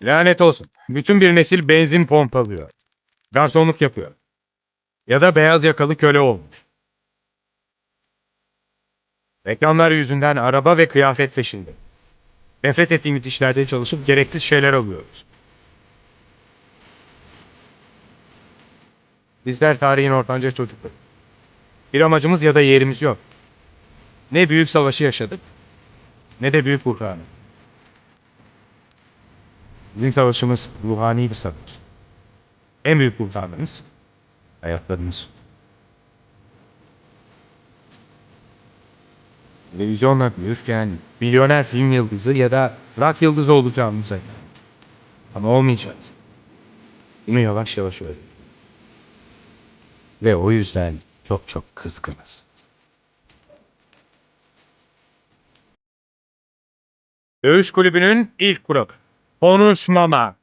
Lanet olsun. Bütün bir nesil benzin pompalıyor. Garsonluk yapıyor. Ya da beyaz yakalı köle olmuş. Reklamlar yüzünden araba ve kıyafet peşinde. Nefret ettiğimiz işlerde çalışıp gereksiz şeyler alıyoruz. Bizler tarihin ortanca çocukları. Bir amacımız ya da yerimiz yok. Ne büyük savaşı yaşadık, ne de büyük buhranı. Bizim savaşımız ruhani bir savaş. En büyük buhranımız hayatlarımız. Televizyonla büyürken milyoner film yıldızı ya da rock yıldızı olacağımıza. Ama olmayacağız. Bunu yavaş yavaş öğren. Ve o yüzden çok çok kızgınız. Dövüş kulübünün ilk kuralı. Konuşmama.